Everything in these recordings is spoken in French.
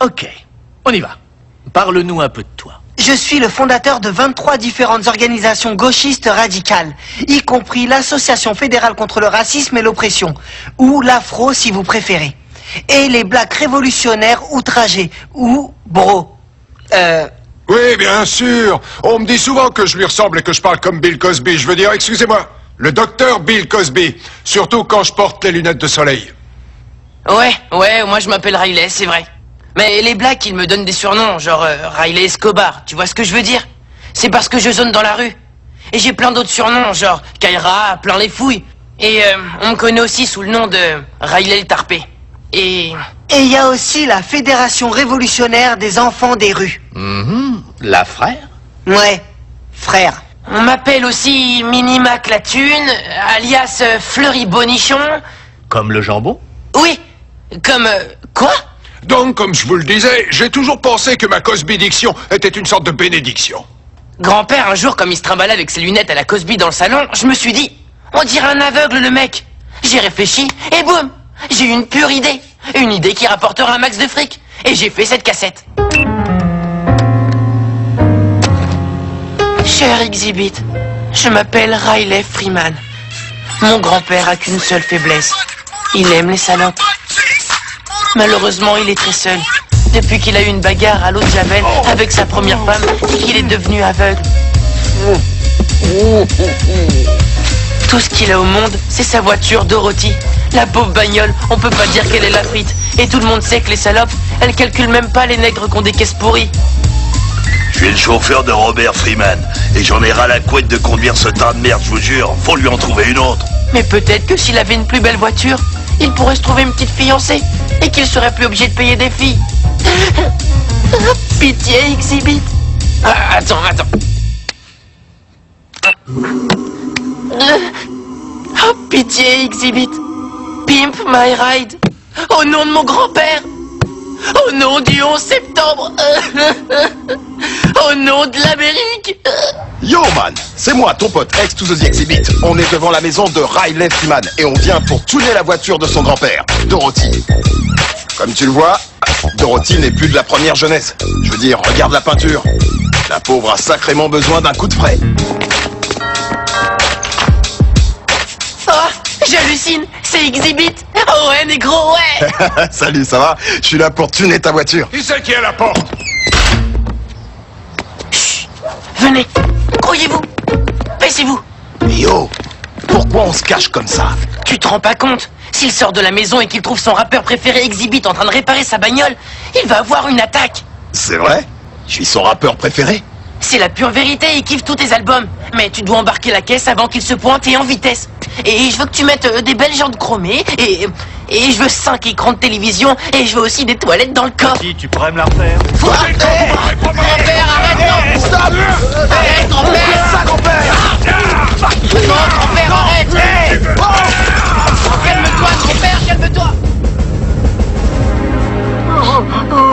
Ok, on y va. Parle-nous un peu de toi. Je suis le fondateur de 23 différentes organisations gauchistes radicales, y compris l'Association fédérale contre le racisme et l'oppression, ou l'Afro si vous préférez, et les Blacks révolutionnaires outragés, ou BRO. Oui, bien sûr. On me dit souvent que je lui ressemble et que je parle comme Bill Cosby. Je veux dire, excusez-moi, le docteur Bill Cosby. Surtout quand je porte les lunettes de soleil. Ouais, moi je m'appelle Riley, c'est vrai. Mais les Blacks, ils me donnent des surnoms, genre Riley Escobar, tu vois ce que je veux dire? C'est parce que je zone dans la rue. Et j'ai plein d'autres surnoms, genre Kaira, plein les fouilles. Et on me connaît aussi sous le nom de Riley le Tarpé. Et il y a aussi la Fédération révolutionnaire des enfants des rues. La frère? Ouais, frère. on m'appelle aussi Minimac la Thune, alias Fleury Bonichon. Comme le jambon? Oui, comme... quoi? Donc, comme je vous le disais, j'ai toujours pensé que ma Cosby Diction était une sorte de bénédiction. Grand-père, un jour, comme il se trimballait avec ses lunettes à la Cosby dans le salon, je me suis dit, on dirait un aveugle le mec. J'ai réfléchi, et boum, j'ai eu une pure idée. Une idée qui rapportera un max de fric. Et j'ai fait cette cassette. Cher Exhibit, je m'appelle Riley Freeman. Mon grand-père a qu'une seule faiblesse. Il aime les salopes. Malheureusement, il est très seul. Depuis qu'il a eu une bagarre à l'eau de Javel avec sa première femme et qu'il est devenu aveugle. Tout ce qu'il a au monde, c'est sa voiture Dorothy. La pauvre bagnole, on peut pas dire qu'elle est la frite. Et tout le monde sait que les salopes, elles calculent même pas les nègres qui ont des caisses pourries. Je suis le chauffeur de Robert Freeman. Et j'en ai ras la couette de conduire ce tas de merde, je vous jure. Faut lui en trouver une autre. Mais peut-être que s'il avait une plus belle voiture, il pourrait se trouver une petite fiancée. Et qu'il serait plus obligé de payer des filles. Pitié, Exhibit. Attends. Oh, pitié, Exhibit. Pimp my ride. Au nom de mon grand-père. Au nom du 11 septembre. Au nom de l'Amérique. Yo man, c'est moi, ton pote X to the Exhibit. On est devant la maison de Riley Freeman et on vient pour tuner la voiture de son grand-père, Dorothy. Comme tu le vois, Dorothy n'est plus de la première jeunesse. Je veux dire, regarde la peinture. La pauvre a sacrément besoin d'un coup de frais. Oh, j'hallucine, c'est Exhibit. Oh ouais, négro, ouais. Salut, ça va? Je suis là pour tuner ta voiture. Qui c'est qui est à la porte? Chut, venez, grouillez-vous, baissez-vous. Yo, pourquoi on se cache comme ça? Tu te rends pas compte? S'il sort de la maison et qu'il trouve son rappeur préféré Exhibit en train de réparer sa bagnole, il va avoir une attaque. C'est vrai? Je suis son rappeur préféré? C'est la pure vérité, il kiffe tous tes albums. Mais tu dois embarquer la caisse avant qu'il se pointe et en vitesse. Et je veux que tu mettes des belles jantes chromées, et je veux 5 écrans de télévision, et je veux aussi des toilettes dans le coffre. Si, tu pourrais me la refaire. Grand-père, arrête! Stop! Arrête, grand-père! Ça, grand-père! Non, grand-père, arrête! Calme-toi, grand-père, calme-toi!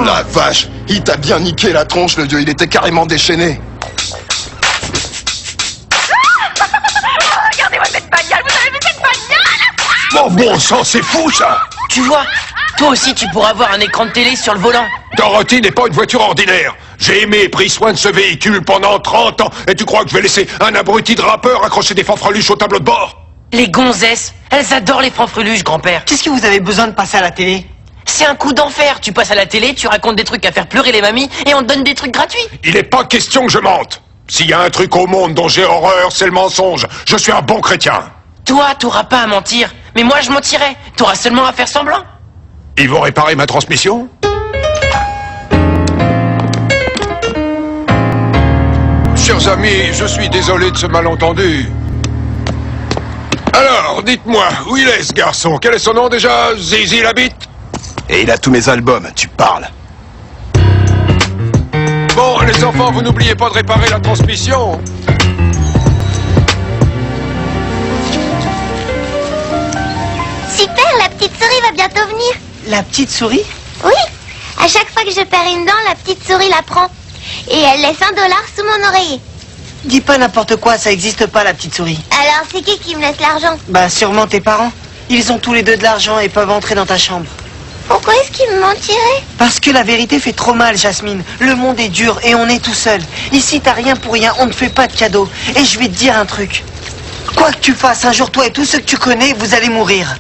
La vache, il t'a bien niqué la tronche, le dieu, il était carrément déchaîné. Regardez-moi cette bagnole, vous avez vu cette bagnole? Mon bon sang, c'est fou ça! Tu vois, toi aussi tu pourras avoir un écran de télé sur le volant. Dorothy n'est pas une voiture ordinaire. J'ai aimé et pris soin de ce véhicule pendant 30 ans. Et tu crois que je vais laisser un abruti de rappeur accrocher des fanfreluches au tableau de bord? Les gonzesses, elles adorent les fanfreluches, grand-père. Qu'est-ce que vous avez besoin de passer à la télé? C'est un coup d'enfer, tu passes à la télé, tu racontes des trucs à faire pleurer les mamies, et on te donne des trucs gratuits. Il n'est pas question que je mente. S'il y a un truc au monde dont j'ai horreur, c'est le mensonge. Je suis un bon chrétien. Toi, t'auras pas à mentir, mais moi je mentirais. T'auras seulement à faire semblant. Ils vont réparer ma transmission? Chers amis, je suis désolé de ce malentendu. Alors, dites-moi, où il est ce garçon? Quel est son nom déjà? Zizi la bite? Et il a tous mes albums, tu parles. Bon, les enfants, vous n'oubliez pas de réparer la transmission. Super, la petite souris va bientôt venir. La petite souris? Oui, à chaque fois que je perds une dent, la petite souris la prend. Et elle laisse $1 sous mon oreiller. Dis pas n'importe quoi, ça existe pas la petite souris. Alors c'est qui me laisse l'argent? Bah sûrement tes parents. Ils ont tous les deux de l'argent et peuvent entrer dans ta chambre. Pourquoi est-ce qu'il me mentirait? Parce que la vérité fait trop mal, Jasmine. Le monde est dur et on est tout seul. Ici, t'as rien pour rien, on ne fait pas de cadeaux. Et je vais te dire un truc. Quoi que tu fasses, un jour, toi et tous ceux que tu connais, vous allez mourir.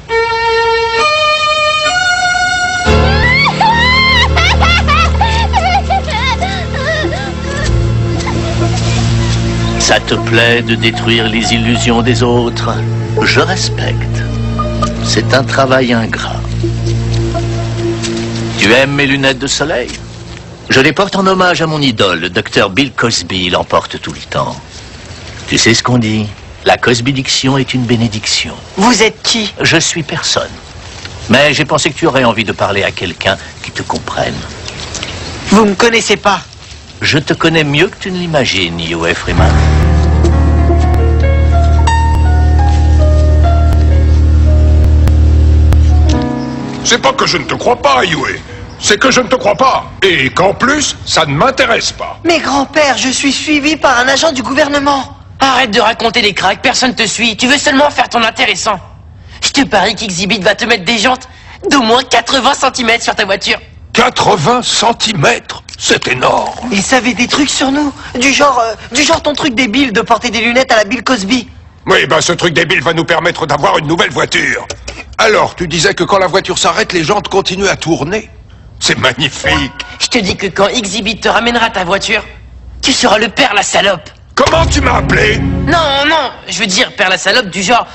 Ça te plaît de détruire les illusions des autres? Je respecte. C'est un travail ingrat. Tu aimes mes lunettes de soleil? Je les porte en hommage à mon idole, le docteur Bill Cosby. Il en porte tout le temps. Tu sais ce qu'on dit? La Cosbydiction est une bénédiction. Vous êtes qui? Je suis personne. Mais j'ai pensé que tu aurais envie de parler à quelqu'un qui te comprenne. Vous me connaissez pas. Je te connais mieux que tu ne l'imagines, Yue Freeman. C'est pas que je ne te crois pas, Yue. C'est que je ne te crois pas. Et qu'en plus, ça ne m'intéresse pas. Mais grand-père, je suis suivi par un agent du gouvernement. Arrête de raconter des cracks, personne te suit. Tu veux seulement faire ton intéressant. Je te parie qu'Exhibit va te mettre des jantes d'au moins 80 cm sur ta voiture. 80 centimètres? C'est énorme. Il savait des trucs sur nous. Du genre ton truc débile de porter des lunettes à la Bill Cosby. Oui, ben ce truc débile va nous permettre d'avoir une nouvelle voiture. Alors, tu disais que quand la voiture s'arrête, les jantes continuent à tourner? C'est magnifique. Je te dis que quand Exhibit te ramènera ta voiture, tu seras le père la salope. Comment tu m'as appelé? Non, je veux dire père la salope du genre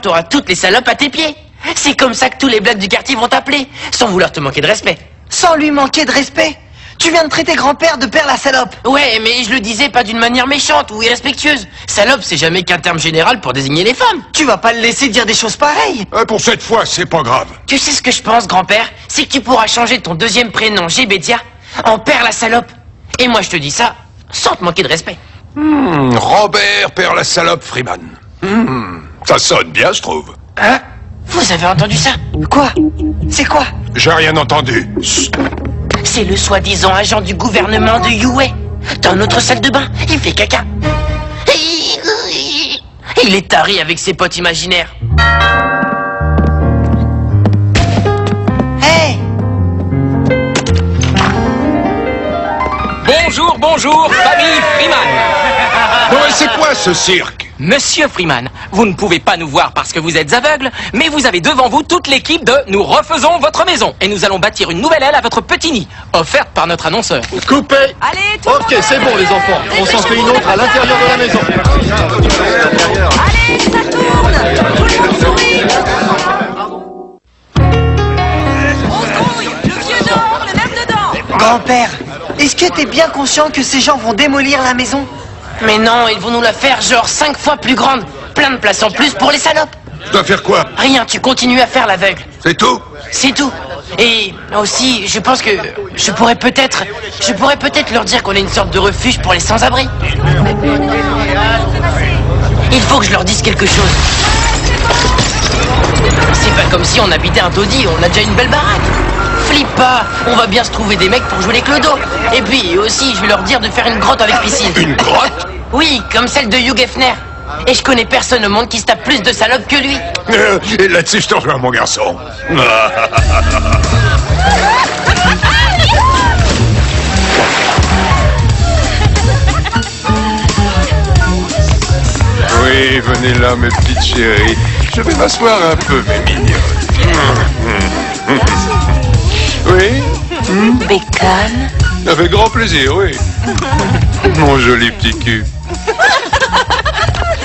t'auras toutes les salopes à tes pieds. C'est comme ça que tous les blacks du quartier vont t'appeler, sans vouloir te manquer de respect. Sans lui manquer de respect? Tu viens de traiter grand-père de père la salope. Ouais, mais je le disais pas d'une manière méchante ou irrespectueuse. Salope, c'est jamais qu'un terme général pour désigner les femmes. Tu vas pas le laisser dire des choses pareilles. Pour cette fois, c'est pas grave. Tu sais ce que je pense, grand-père? C'est que tu pourras changer ton deuxième prénom, Gébedia, en père la salope. Et moi, je te dis ça sans te manquer de respect. Robert, père la salope, Freeman. Ça sonne bien, je trouve. Hein? Vous avez entendu ça? Quoi? C'est quoi? J'ai rien entendu. Chut. C'est le soi-disant agent du gouvernement de Yue. Dans notre salle de bain, il fait caca. Il est taré avec ses potes imaginaires. Hey! Bonjour, famille Freeman. Non mais c'est quoi ce cirque? Monsieur Freeman, vous ne pouvez pas nous voir parce que vous êtes aveugle, mais vous avez devant vous toute l'équipe de Nous refaisons votre maison et nous allons bâtir une nouvelle aile à votre petit nid, offerte par notre annonceur. Coupez. Allez, tout Ok, c'est bon les enfants. On s'en fait une autre à l'intérieur de la maison. Allez, ça tourne. Tout le monde sourit. On se grouille. Le vieux dehors, le même dedans. Grand-père, est-ce que t'es bien conscient que ces gens vont démolir la maison? Mais non, ils vont nous la faire genre 5 fois plus grande. Plein de place en plus pour les salopes. Je dois faire quoi? Rien, tu continues à faire l'aveugle. C'est tout? C'est tout. Et aussi, je pense que je pourrais peut-être leur dire qu'on est une sorte de refuge pour les sans-abri. Il faut que je leur dise quelque chose. C'est pas comme si on habitait un taudis, on a déjà une belle baraque. Flippe pas, on va bien se trouver des mecs pour jouer les clodos. Et puis aussi, je vais leur dire de faire une grotte avec piscine. Une grotte? Oui, comme celle de Hugh Hefner. Et je connais personne au monde qui se tape plus de salopes que lui. Et là-dessus, je te rejoins, mon garçon. Oui, venez là, mes petites chéries. Je vais m'asseoir un peu, mes mignonnes. Oui? Bacon. Avec grand plaisir, oui. Mon joli petit cul.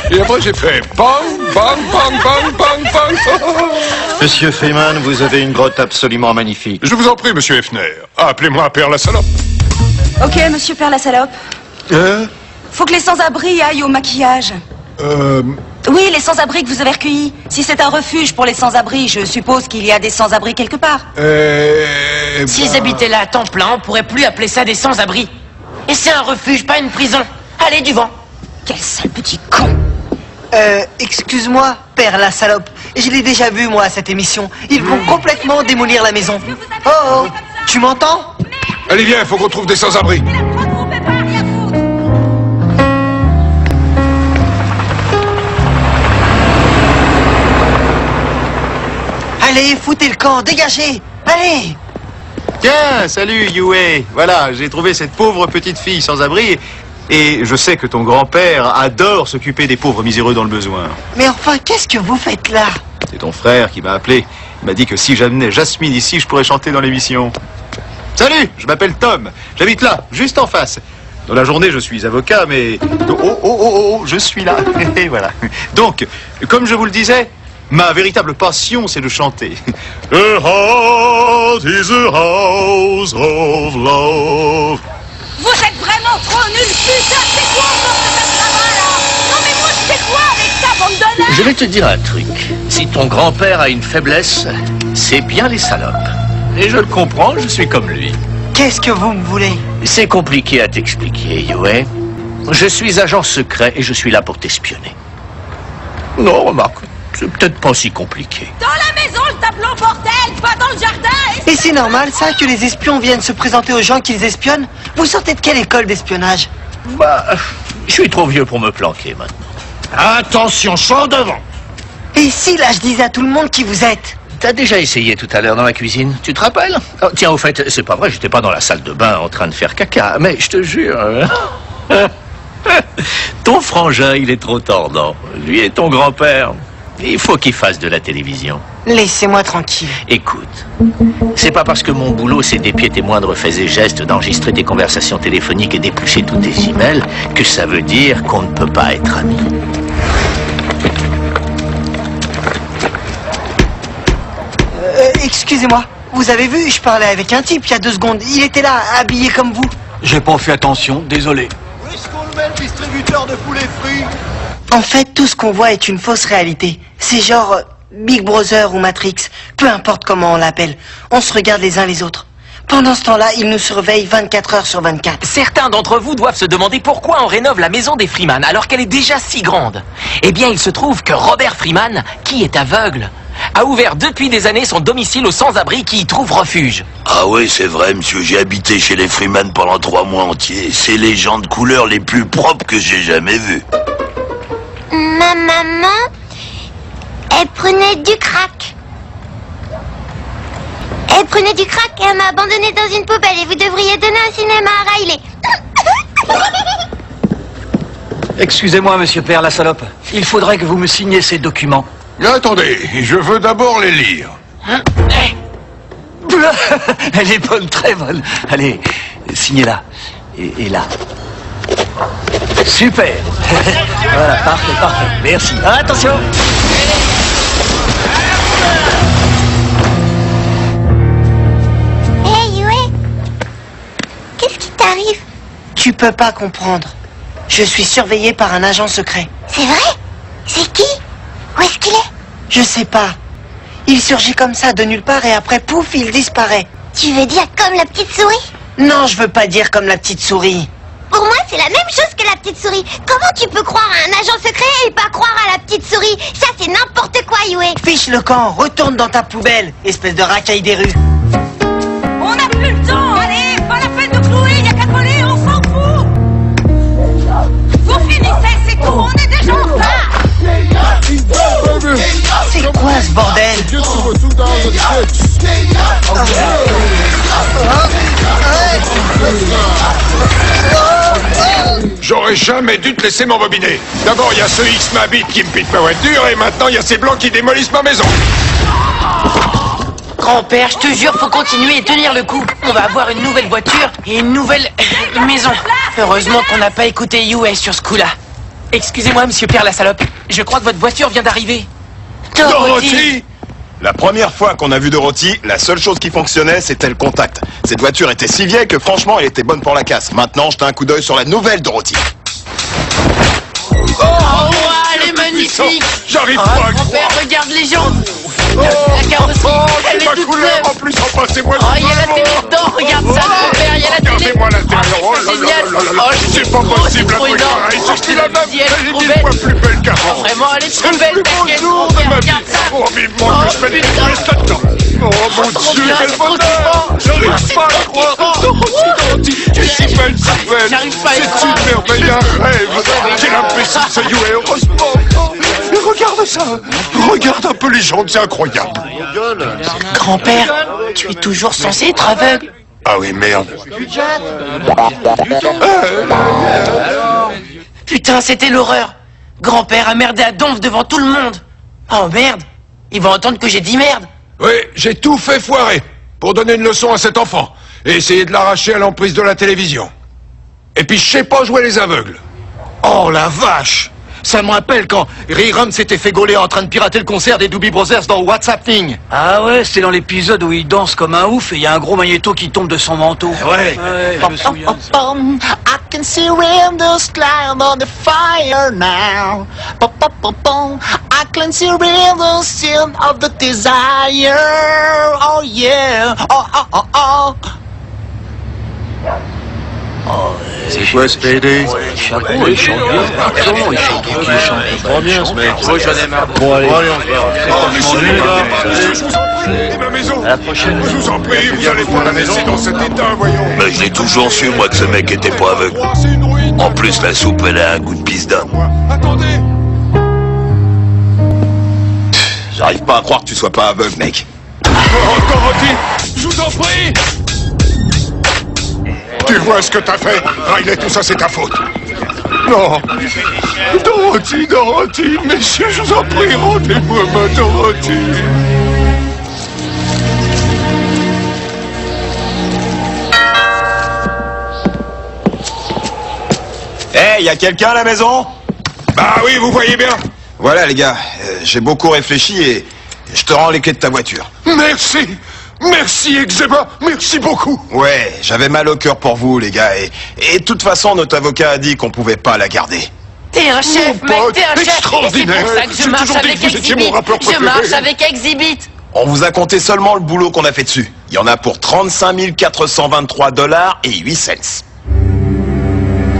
Et après, j'ai fait bang, bang, bang, bang, bang, bang. Monsieur Freeman, vous avez une grotte absolument magnifique. Je vous en prie, monsieur Hefner. Appelez-moi Père la salope. Ok, monsieur père la salope. Faut que les sans-abri aillent au maquillage. Oui, les sans-abri que vous avez recueillis. Si c'est un refuge pour les sans-abri, je suppose qu'il y a des sans-abri quelque part. S'ils habitaient là à temps plein, on pourrait plus appeler ça des sans-abri. Et c'est un refuge, pas une prison. Allez, du vent. Quel sale petit con. Excuse-moi, père la salope. Je l'ai déjà vu, moi, à cette émission. Ils vont complètement démolir la maison. Oh, oh, tu m'entends? Allez, viens, il faut qu'on trouve des sans-abri. Allez, foutez le camp, dégagez. Allez! Tiens, salut, Yue. Voilà, j'ai trouvé cette pauvre petite fille sans abri. Et je sais que ton grand-père adore s'occuper des pauvres miséreux dans le besoin. Mais enfin, qu'est-ce que vous faites là? C'est ton frère qui m'a appelé. Il m'a dit que si j'amenais Jasmine ici, je pourrais chanter dans l'émission. Salut, je m'appelle Tom. J'habite là, juste en face. Dans la journée, je suis avocat, mais... Oh, je suis là. Et voilà. Donc, comme je vous le disais, ma véritable passion, c'est de chanter. A heart is a house of love. Vous êtes vraiment trop nuls, putain! C'est quoi encore ce travail là? Non mais moi je fais quoi avec ça, bande de nains? Je vais te dire un truc. Si ton grand-père a une faiblesse, c'est bien les salopes. Et je le comprends, je suis comme lui. Qu'est-ce que vous me voulez? C'est compliqué à t'expliquer, Yue. Je suis agent secret et je suis là pour t'espionner. Non, remarque, c'est peut-être pas si compliqué. Dans la maison, le tableau bordel, pas dans le jardin. Et c'est normal, ça, que les espions viennent se présenter aux gens qu'ils espionnent? Vous sortez de quelle école d'espionnage? Bah, je suis trop vieux pour me planquer maintenant. Attention, champ devant. Et si là je disais à tout le monde qui vous êtes? T'as déjà essayé tout à l'heure dans la cuisine, tu te rappelles? Oh, tiens, au fait, c'est pas vrai, j'étais pas dans la salle de bain en train de faire caca, mais je te jure... Ton frangin, il est trop tordant. Lui et ton grand-père, il faut qu'il fasse de la télévision. Laissez-moi tranquille. Écoute, c'est pas parce que mon boulot c'est d'épier tes moindres faits et gestes, d'enregistrer tes conversations téléphoniques et d'éplucher tous tes emails que ça veut dire qu'on ne peut pas être amis. Excusez-moi, vous avez vu, je parlais avec un type il y a 2 secondes. Il était là, habillé comme vous. J'ai pas fait attention, désolé. Où est-ce qu'on le met, le distributeur de poulet frit? En fait, tout ce qu'on voit est une fausse réalité. C'est genre Big Brother ou Matrix, peu importe comment on l'appelle. On se regarde les uns les autres. Pendant ce temps-là, ils nous surveillent 24 heures sur 24. Certains d'entre vous doivent se demander pourquoi on rénove la maison des Freeman alors qu'elle est déjà si grande. Eh bien, il se trouve que Robert Freeman, qui est aveugle, a ouvert depuis des années son domicile aux sans-abri qui y trouvent refuge. Ah oui, c'est vrai, monsieur, j'ai habité chez les Freeman pendant 3 mois entiers. C'est les gens de couleur les plus propres que j'ai jamais vus. Ma maman, elle prenait du crack. Elle prenait du crack et elle m'a abandonné dans une poubelle et vous devriez donner un cinéma à Riley. Excusez-moi, monsieur Père, la salope. Il faudrait que vous me signiez ces documents. Attendez, je veux d'abord les lire. Elle est bonne, très bonne. Allez, signez-la. Et là. Super. Voilà, parfait, parfait. Merci. Attention. Hey, Yue, qu'est-ce qui t'arrive? Tu peux pas comprendre. Je suis surveillé par un agent secret. C'est vrai? C'est qui? Où est-ce qu'il est? Je sais pas. Il surgit comme ça de nulle part et après, pouf, il disparaît. Tu veux dire comme la petite souris? Non, je veux pas dire comme la petite souris. Pour moi, c'est la même chose que la petite souris. Comment tu peux croire à un agent secret et pas croire à la petite souris? Ça, c'est n'importe quoi, Yue. Fiche le camp, retourne dans ta poubelle, espèce de racaille des rues. On n'a plus le temps. Allez, pas la peine de clouer, y a qu'à coller, on s'en fout. Vous finissez, c'est tout, on est déjà en retard. C'est quoi ce bordel? J'aurais jamais dû te laisser m'embobiner. D'abord, il y a ce X-Mabit qui me pique ma voiture, et maintenant, il y a ces blancs qui démolissent ma maison. Grand-père, je te jure, faut continuer et tenir le coup. On va avoir une nouvelle voiture et une nouvelle maison. Heureusement qu'on n'a pas écouté Yue sur ce coup-là. Excusez-moi, monsieur Père, la salope. Je crois que votre voiture vient d'arriver. Dorothy! La première fois qu'on a vu Dorothy, la seule chose qui fonctionnait, c'était le contact. Cette voiture était si vieille que franchement, elle était bonne pour la casse. Maintenant, jetez un coup d'œil sur la nouvelle Dorothy. Oh, elle est magnifique. J'arrive pas à Grand-père, croire. regarde les gens. La carrosserie, elle est ma toute couleur, neuve. en plus, en passez-moi Oh, il y a la télé dedans, regarde ça, grand-père, il y a la télé. Regardez-moi l'intérieur, oh là c'est là génial. là là là. Oh, C'est pas possible, la trop voiture, énorme. elle est la même, Elle est elle trop est 10 belle. fois plus belle qu'avant. Vraiment, elle est trop C'est le belle, plus ta beau caisse, jour de grand-père, ma vie. regarde ça. Oh, vivement que je mette des putain. touristes là-dedans. Oh mon trop Dieu, bien, quel c'est trop bonheur. kiffant. J'arrive pas à le croire. Dorothy, tu es si belle, si belle. J'arrive pas à y C'est croire. une merveille, un rêve. J'ai l'impression que ça y est, heureusement. Mais regarde ça. Regarde un peu les jambes, c'est incroyable. Grand-père, tu es toujours censé être aveugle. Ah oui, merde. Putain, c'était l'horreur. Grand-père a merdé à donf devant tout le monde. Oh merde, ils vont entendre que j'ai dit merde. Oui, j'ai tout fait foirer pour donner une leçon à cet enfant et essayer de l'arracher à l'emprise de la télévision. Et puis je sais pas jouer les aveugles. Oh la vache! Ça me rappelle quand Rhyram s'était fait gauler en train de pirater le concert des Doobie Brothers dans WhatsApp Thing. Ah ouais, c'était dans l'épisode où il danse comme un ouf et il y a un gros magnéto qui tombe de son manteau. Ouais. Je me souviens. I can see rainbows climb on the fire now. I can see rainbows sin of the desire. Oh yeah. Oh oh oh oh. C'est quoi ce PD? Il chante bien. Il chante trop bien ce mec. Moi j'en ai marre. Bon allez, on se barre. Ma maison. À la prochaine. Je vous en prie, vous allez pas la laisser dans cet état, voyons. Mais je l'ai toujours su, moi, que ce mec était pas aveugle. C'est une ruine. En plus, la soupe, elle a un goût de pisse d'homme. Attendez. J'arrive pas à croire que tu sois pas aveugle, mec. Dorothy, je vous en prie. Tu vois ce que t'as fait, Riley, tout ça c'est ta faute. Non. Dorothy, messieurs, je vous en prie, rendez-moi ma Dorothy. Hey, y a quelqu'un à la maison? Bah oui, vous voyez bien. Voilà, les gars, j'ai beaucoup réfléchi et je te rends les clés de ta voiture. Merci. Merci, Eczéma. Merci beaucoup. Ouais, j'avais mal au cœur pour vous, les gars, et de toute façon, notre avocat a dit qu'on pouvait pas la garder. T'es un chef, Mon mec, pote, t'es un chef. Et c'est extraordinaire. pour ça que je J'ai marche toujours dit avec que vous étiez mon Exhibit. rappeur Je préféré. marche avec Exhibit. On vous a compté seulement le boulot qu'on a fait dessus. Il y en a pour 35 423 $ et 8 cents.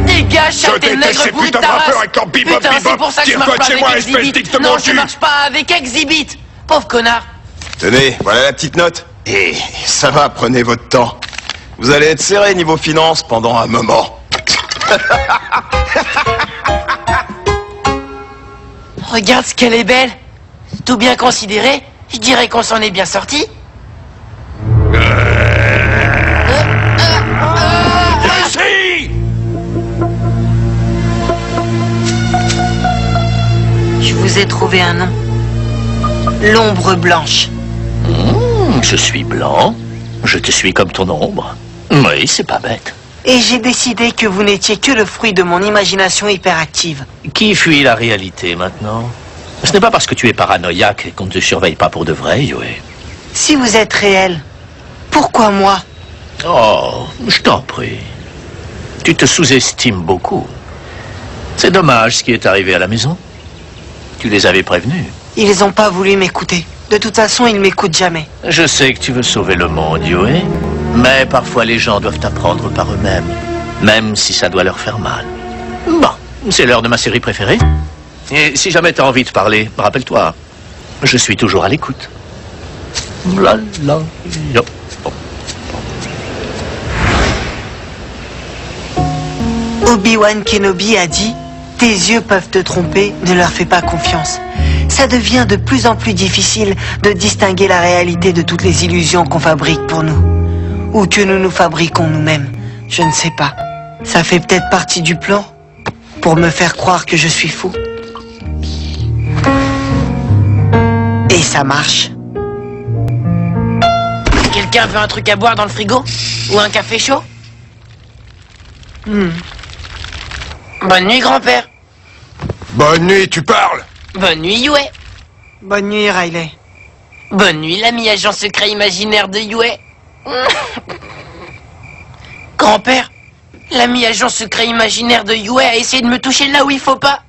Dégage, Je tes déteste nègres ces pourris de putains de ta rappeurs race. avec leur bebop, Putain, c'est bebop. pour ça que je Tire-toi marche de chez pas moi, avec espèce Exhibit. dicte Non, mentu. je marche pas avec Exhibit. Pauvre connard. Tenez, voilà la petite note. Et ça va, prenez votre temps. Vous allez être serré niveau finance pendant un moment. Regarde ce qu'elle est belle. Tout bien considéré, je dirais qu'on s'en est bien sorti. Ici. Je vous ai trouvé un nom. L'ombre blanche. Je suis blanc. Je te suis comme ton ombre. Oui, c'est pas bête. Et j'ai décidé que vous n'étiez que le fruit de mon imagination hyperactive. Qui fuit la réalité maintenant? Ce n'est pas parce que tu es paranoïaque et qu'on ne te surveille pas pour de vrai, Yoé. Si vous êtes réel, pourquoi moi? Oh, je t'en prie. Tu te sous-estimes beaucoup. C'est dommage ce qui est arrivé à la maison. Tu les avais prévenus. Ils n'ont pas voulu m'écouter. De toute façon, ils m'écoutent jamais. Je sais que tu veux sauver le monde, Yoé. Mais parfois les gens doivent apprendre par eux-mêmes. Même si ça doit leur faire mal. Bon, c'est l'heure de ma série préférée. Et si jamais t'as envie de parler, rappelle-toi, je suis toujours à l'écoute. La, la, yo. Obi-Wan Kenobi a dit « Tes yeux peuvent te tromper, ne leur fais pas confiance ». Ça devient de plus en plus difficile de distinguer la réalité de toutes les illusions qu'on fabrique pour nous. Ou que nous nous fabriquons nous-mêmes. Je ne sais pas. Ça fait peut-être partie du plan pour me faire croire que je suis fou. Et ça marche. Quelqu'un veut un truc à boire dans le frigo? Ou un café chaud? Bonne nuit, grand-père. Bonne nuit, tu parles. Bonne nuit, Yue. Bonne nuit, Riley. Bonne nuit, l'ami agent secret imaginaire de Yue. Grand-père, l'ami agent secret imaginaire de Yue a essayé de me toucher là où il faut pas.